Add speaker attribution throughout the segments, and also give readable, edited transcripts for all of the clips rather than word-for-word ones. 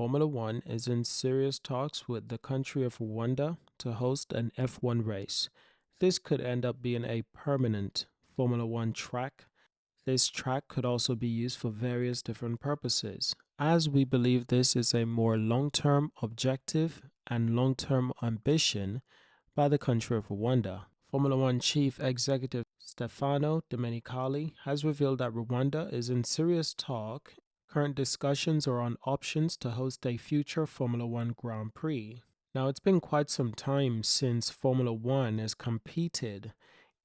Speaker 1: Formula One is in serious talks with the country of Rwanda to host an F1 race. This could end up being a permanent Formula One track. This track could also be used for various different purposes, as we believe this is a more long-term objective and long-term ambition by the country of Rwanda. Formula One Chief Executive Stefano Domenicali has revealed that Rwanda is in serious talk. Current discussions are on options to host a future Formula One Grand Prix. Now, it's been quite some time since Formula One has competed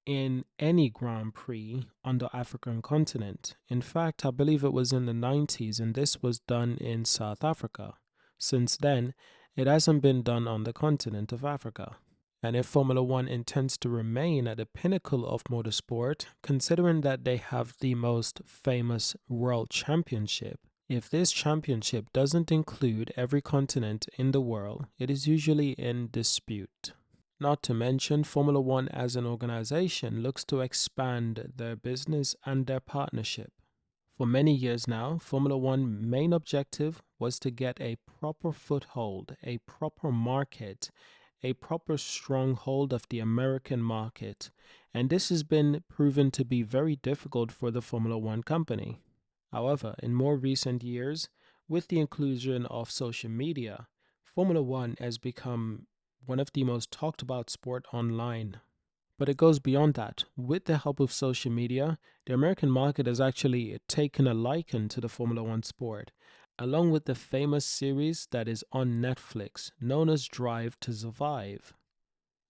Speaker 1: in any Grand Prix on the African continent. In fact, I believe it was in the 90s, and this was done in South Africa. Since then, it hasn't been done on the continent of Africa. And if Formula One intends to remain at the pinnacle of motorsport, considering that they have the most famous world championship, if this championship doesn't include every continent in the world, it is usually in dispute. Not to mention, Formula One as an organization looks to expand their business and their partnership. For many years now, Formula One's main objective was to get a proper foothold, a proper market, a proper stronghold of the American market, and this has been proven to be very difficult for the Formula One company. However, in more recent years, with the inclusion of social media, Formula One has become one of the most talked about sport online. But it goes beyond that. With the help of social media, the American market has actually taken a liking to the Formula One sport, along with the famous series that is on Netflix, known as Drive to Survive.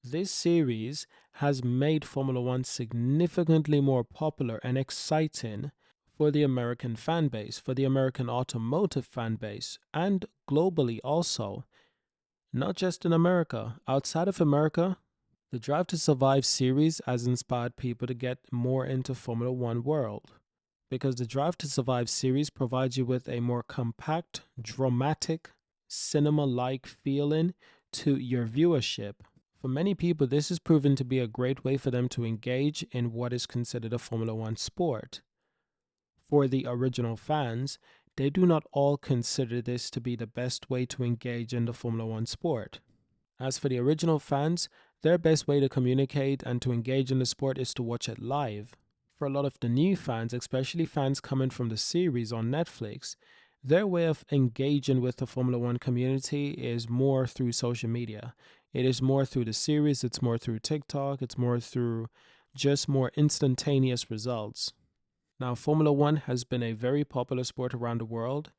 Speaker 1: This series has made Formula One significantly more popular and exciting for the American fan base, for the American automotive fan base, and globally also. Not just in America, outside of America, the Drive to Survive series has inspired people to get more into Formula One world, because the Drive to Survive series provides you with a more compact, dramatic, cinema-like feeling to your viewership. For many people, this has proven to be a great way for them to engage in what is considered a Formula One sport. For the original fans, they do not all consider this to be the best way to engage in the Formula One sport. As for the original fans, their best way to communicate and to engage in the sport is to watch it live. For a lot of the new fans, especially fans coming from the series on Netflix, their way of engaging with the Formula One community is more through social media. It is more through the series, it's more through TikTok, it's more through just more instantaneous results. Now, Formula One has been a very popular sport around the world,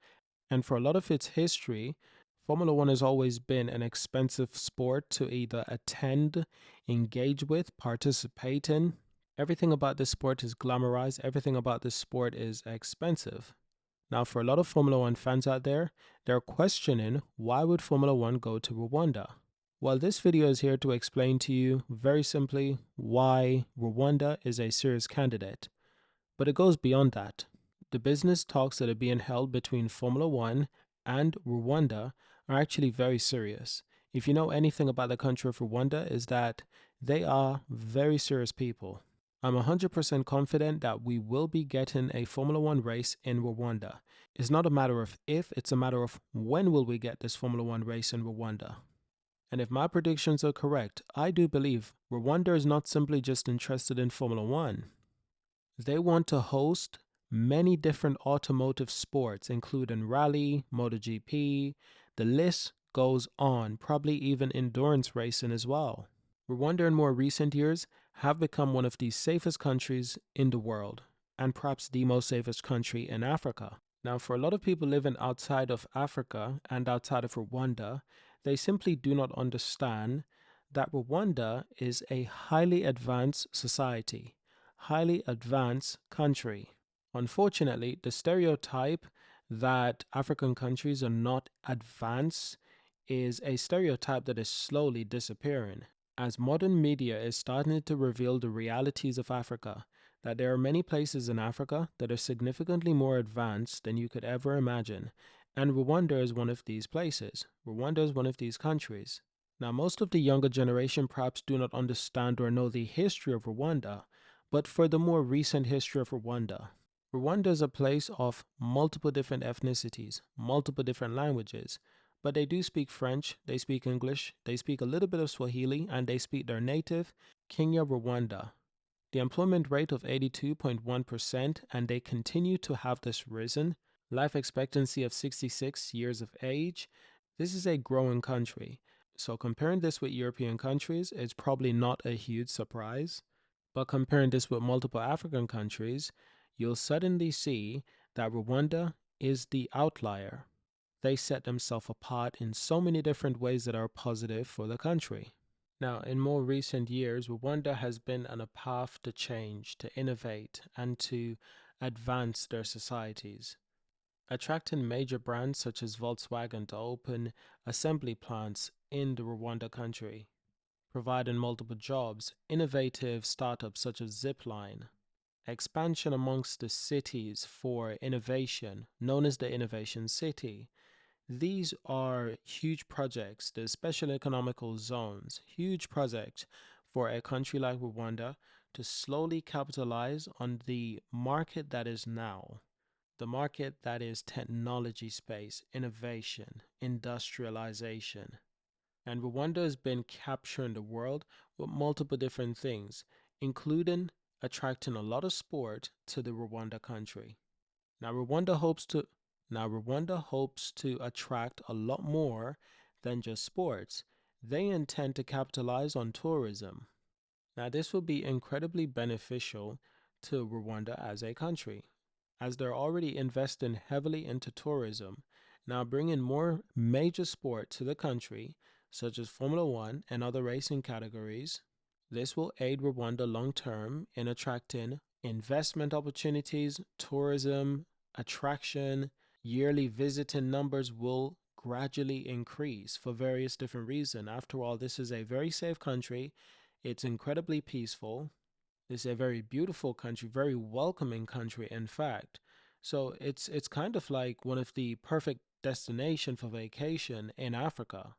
Speaker 1: and for a lot of its history, Formula One has always been an expensive sport to either attend, engage with, participate in. Everything about this sport is glamorized, everything about this sport is expensive. Now, for a lot of Formula One fans out there, they're questioning, why would Formula One go to Rwanda? Well, this video is here to explain to you very simply why Rwanda is a serious candidate. But it goes beyond that. The business talks that are being held between Formula One and Rwanda are actually very serious. If you know anything about the country of Rwanda, is that they are very serious people. I'm 100% confident that we will be getting a Formula One race in Rwanda. It's not a matter of if, it's a matter of when will we get this Formula One race in Rwanda. And if my predictions are correct, I do believe Rwanda is not simply just interested in Formula One. They want to host many different automotive sports, including rally, MotoGP. The list goes on, probably even endurance racing as well. Rwanda in more recent years have become one of the safest countries in the world, and perhaps the most safest country in Africa. Now, for a lot of people living outside of Africa and outside of Rwanda, they simply do not understand that Rwanda is a highly advanced society, highly advanced country. Unfortunately, the stereotype that African countries are not advanced is a stereotype that is slowly disappearing. As modern media is starting to reveal the realities of Africa, that there are many places in Africa that are significantly more advanced than you could ever imagine, and Rwanda is one of these places. Rwanda is one of these countries. Now, most of the younger generation perhaps do not understand or know the history of Rwanda, but for the more recent history of Rwanda, Rwanda is a place of multiple different ethnicities, multiple different languages, but they do speak French, they speak English, they speak a little bit of Swahili, and they speak their native Kenya Rwanda. The employment rate of 82.1%, and they continue to have this risen. Life expectancy of 66 years of age. This is a growing country. So comparing this with European countries is probably not a huge surprise. But comparing this with multiple African countries, you'll suddenly see that Rwanda is the outlier. They set themselves apart in so many different ways that are positive for the country. Now, in more recent years, Rwanda has been on a path to change, to innovate, and to advance their societies, attracting major brands such as Volkswagen to open assembly plants in the Rwanda country, providing multiple jobs, innovative startups such as Zipline, expansion amongst the cities for innovation, known as the Innovation City. These are huge projects, the special economical zones, huge projects for a country like Rwanda to slowly capitalize on the market that is now, the market that is technology space, innovation, industrialization. And Rwanda has been capturing the world with multiple different things, including attracting a lot of sport to the Rwanda country. Now Rwanda hopes to Now Rwanda hopes to attract a lot more than just sports. They intend to capitalize on tourism. Now this will be incredibly beneficial to Rwanda as a country, as they're already investing heavily into tourism. Now bringing more major sport to the country, such as Formula One and other racing categories, this will aid Rwanda long term in attracting investment opportunities, tourism, attraction. Yearly visiting numbers will gradually increase for various different reasons. After all, this is a very safe country. It's incredibly peaceful. It's a very beautiful country, very welcoming country, in fact. So it's kind of like one of the perfect destination for vacation in Africa.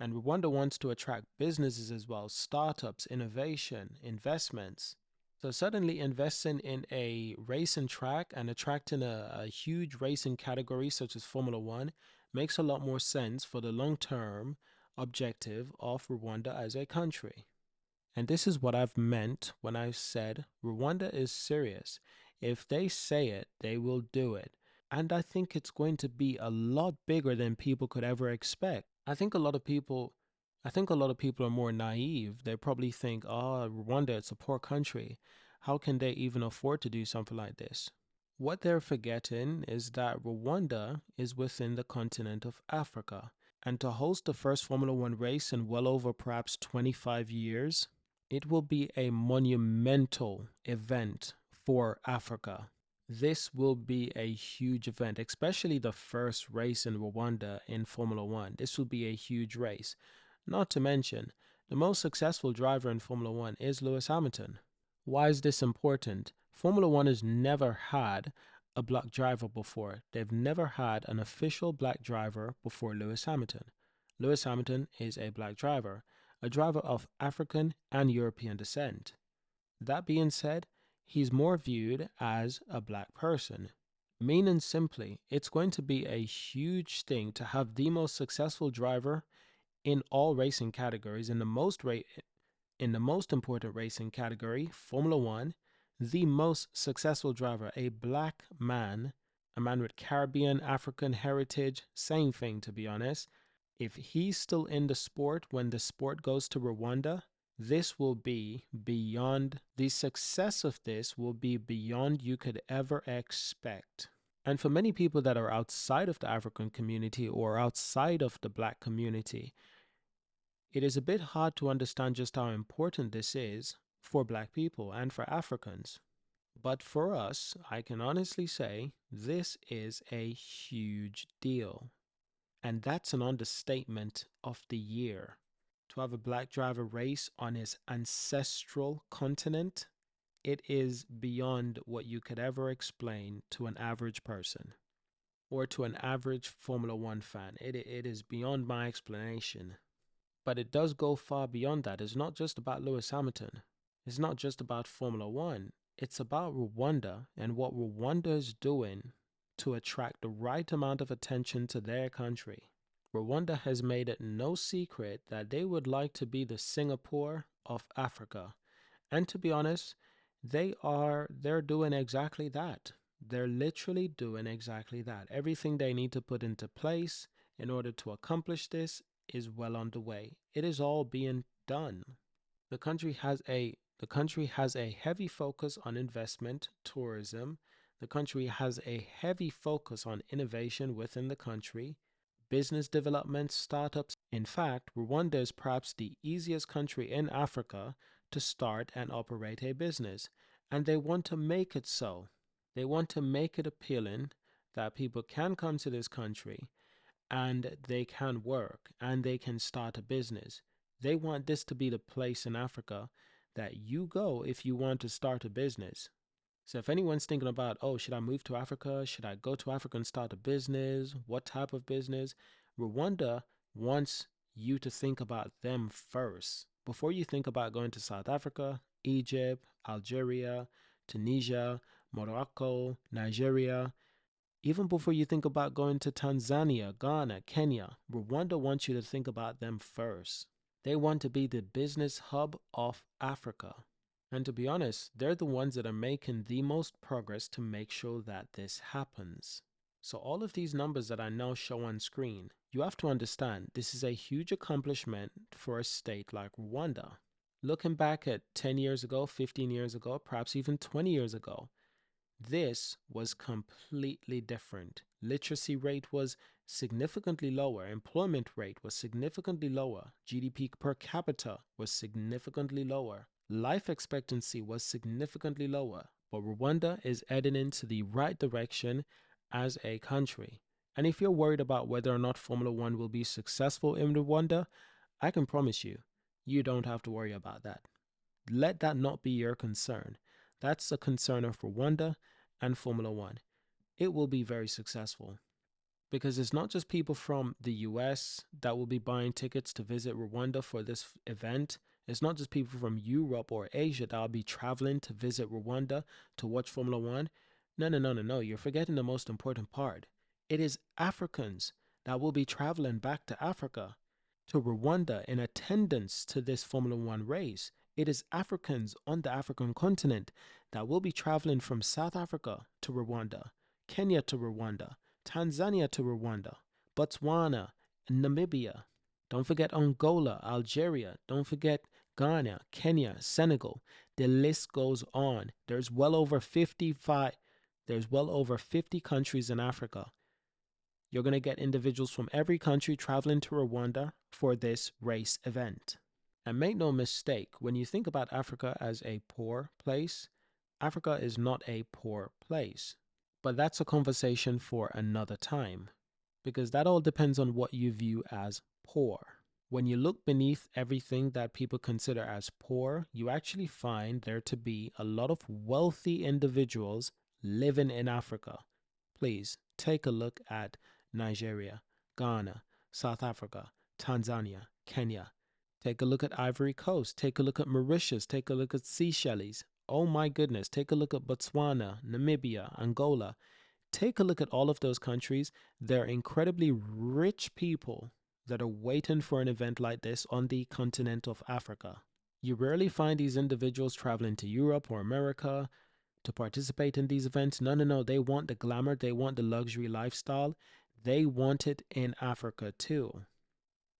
Speaker 1: And Rwanda wants to attract businesses as well, startups, innovation, investments. So suddenly investing in a racing track and attracting a huge racing category such as Formula One makes a lot more sense for the long-term objective of Rwanda as a country. And this is what I've meant when I said Rwanda is serious. If they say it, they will do it. And I think it's going to be a lot bigger than people could ever expect. I think a lot of people are more naive. They probably think, "Oh, Rwanda, it's a poor country. How can they even afford to do something like this?" What they're forgetting is that Rwanda is within the continent of Africa. And to host the first Formula One race in well over perhaps 25 years, it will be a monumental event for Africa. This will be a huge event, especially the first race in Rwanda in Formula One. This will be a huge race. Not to mention, the most successful driver in Formula One is Lewis Hamilton. Why is this important? Formula One has never had a black driver before. They've never had an official black driver before Lewis Hamilton. Lewis Hamilton is a black driver, a driver of African and European descent. That being said, he's more viewed as a black person. Meaning simply, it's going to be a huge thing to have the most successful driver in all racing categories in the most important racing category, Formula One, the most successful driver, a black man, a man with Caribbean, African heritage, same thing to be honest. If he's still in the sport when the sport goes to Rwanda, this will be beyond, the success of this will be beyond you could ever expect. And for many people that are outside of the African community or outside of the black community, it is a bit hard to understand just how important this is for black people and for Africans. But for us, I can honestly say this is a huge deal. And that's an understatement of the year. To have a black driver race on his ancestral continent, it is beyond what you could ever explain to an average person or to an average Formula One fan. It is beyond my explanation. But it does go far beyond that. It's not just about Lewis Hamilton. It's not just about Formula One. It's about Rwanda and what Rwanda is doing to attract the right amount of attention to their country. Rwanda has made it no secret that they would like to be the Singapore of Africa. And to be honest, they're doing exactly that. They're literally doing exactly that. Everything they need to put into place in order to accomplish this is well underway. It is all being done. The country has a heavy focus on investment, tourism. The country has a heavy focus on innovation within the country, business development, startups. In fact, Rwanda is perhaps the easiest country in Africa to start and operate a business, and they want to make it so. They want to make it appealing that people can come to this country and they can work and they can start a business. They want this to be the place in Africa that you go if you want to start a business. So if anyone's thinking about, oh, should I move to Africa? Should I go to Africa and start a business? What type of business? Rwanda wants you to think about them first before you think about going to South Africa, Egypt, Algeria, Tunisia, Morocco, Nigeria. Even before you think about going to Tanzania, Ghana, Kenya, Rwanda wants you to think about them first. They want to be the business hub of Africa. And to be honest, they're the ones that are making the most progress to make sure that this happens. So, all of these numbers that I now show on screen, you have to understand this is a huge accomplishment for a state like Rwanda. Looking back at 10 years ago, 15 years ago, perhaps even 20 years ago, this was completely different. Literacy rate was significantly lower, employment rate was significantly lower, GDP per capita was significantly lower, life expectancy was significantly lower. But Rwanda is heading into the right direction as a country. And if you're worried about whether or not Formula One will be successful in Rwanda, I can promise you, you don't have to worry about that. Let that not be your concern. That's a concern of Rwanda and Formula One. It will be very successful because it's not just people from the US that will be buying tickets to visit Rwanda for this event. It's not just people from Europe or Asia that will be traveling to visit Rwanda to watch Formula One. No, no, no, no, no. You're forgetting the most important part. It is Africans that will be traveling back to Africa, to Rwanda, in attendance to this Formula One race. It is Africans on the African continent that will be traveling from South Africa to Rwanda, Kenya to Rwanda, Tanzania to Rwanda, Botswana, Namibia. Don't forget Angola, Algeria. Don't forget Ghana, Kenya, Senegal. The list goes on. There's well over 50 countries in Africa. You're going to get individuals from every country traveling to Rwanda for this race event. And make no mistake, when you think about Africa as a poor place, Africa is not a poor place. But that's a conversation for another time, because that all depends on what you view as poor. When you look beneath everything that people consider as poor, you actually find there to be a lot of wealthy individuals living in Africa. Please take a look at Nigeria, Ghana, South Africa, Tanzania, Kenya. Take a look at Ivory Coast. Take a look at Mauritius. Take a look at Seychelles. Oh my goodness. Take a look at Botswana, Namibia, Angola. Take a look at all of those countries. They're incredibly rich people that are waiting for an event like this on the continent of Africa. You rarely find these individuals traveling to Europe or America to participate in these events. No, no, no. They want the glamour. They want the luxury lifestyle. They want it in Africa too.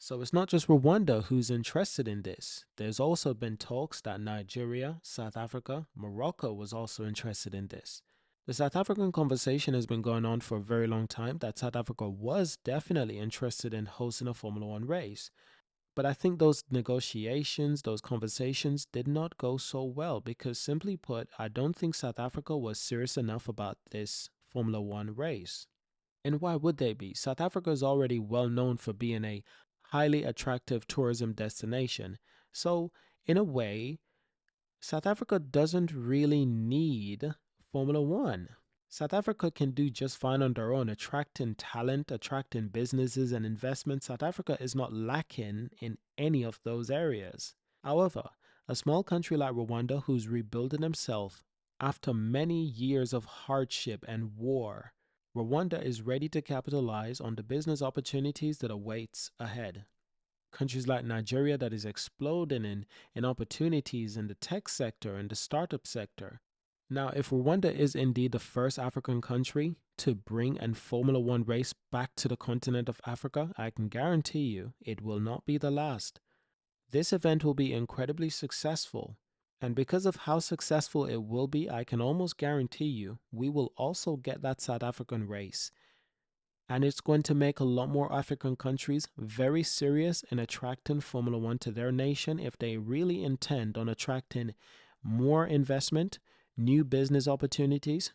Speaker 1: So it's not just Rwanda who's interested in this. There's also been talks that Nigeria, South Africa, Morocco was also interested in this. The South African conversation has been going on for a very long time that South Africa was definitely interested in hosting a Formula One race. But I think those negotiations, those conversations did not go so well because, simply put, I don't think South Africa was serious enough about this Formula One race. And why would they be? South Africa is already well known for being a highly attractive tourism destination. So, in a way, South Africa doesn't really need Formula One. South Africa can do just fine on their own, attracting talent, attracting businesses and investments. South Africa is not lacking in any of those areas. However, a small country like Rwanda, who's rebuilding themselves After many years of hardship and war, Rwanda is ready to capitalize on the business opportunities that awaits ahead. Countries like Nigeria that is exploding in opportunities in the tech sector and the startup sector. Now, if Rwanda is indeed the first African country to bring a Formula One race back to the continent of Africa, I can guarantee you it will not be the last. This event will be incredibly successful. And because of how successful it will be, I can almost guarantee you we will also get that South African race. And it's going to make a lot more African countries very serious in attracting Formula One to their nation if they really intend on attracting more investment, new business opportunities,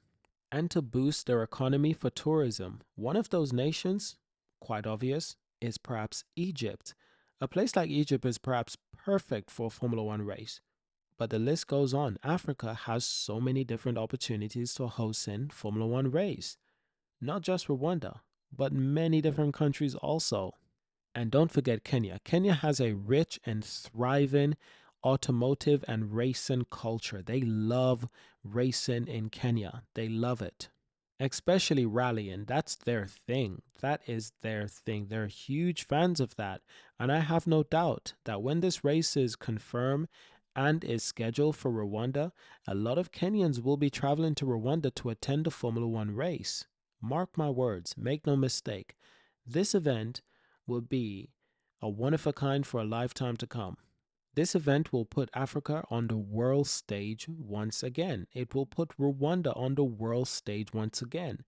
Speaker 1: and to boost their economy for tourism. One of those nations, quite obvious, is perhaps Egypt. A place like Egypt is perhaps perfect for a Formula One race. But the list goes on. Africa has so many different opportunities to host in Formula One race. Not just Rwanda, but many different countries also. And don't forget Kenya. Kenya has a rich and thriving automotive and racing culture. They love racing in Kenya. They love it. Especially rallying. That's their thing. That is their thing. They're huge fans of that. And I have no doubt that when this race is confirmed and is scheduled for Rwanda, a lot of Kenyans will be traveling to Rwanda to attend the Formula One race. Mark my words, make no mistake. This event will be a one of a kind for a lifetime to come. This event will put Africa on the world stage once again. It will put Rwanda on the world stage once again.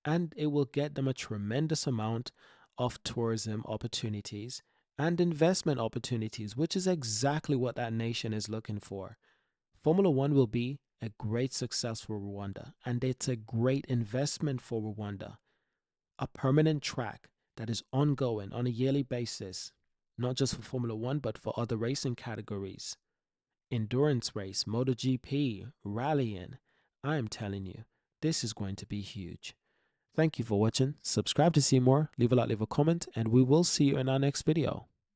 Speaker 1: And it will get them a tremendous amount of tourism opportunities and investment opportunities, which is exactly what that nation is looking for. Formula One will be a great success for Rwanda, and it's a great investment for Rwanda. A permanent track that is ongoing on a yearly basis, not just for Formula One, but for other racing categories. Endurance race, MotoGP, rallying. I am telling you, this is going to be huge. Thank you for watching. Subscribe to see more, leave a like, leave a comment, and we will see you in our next video.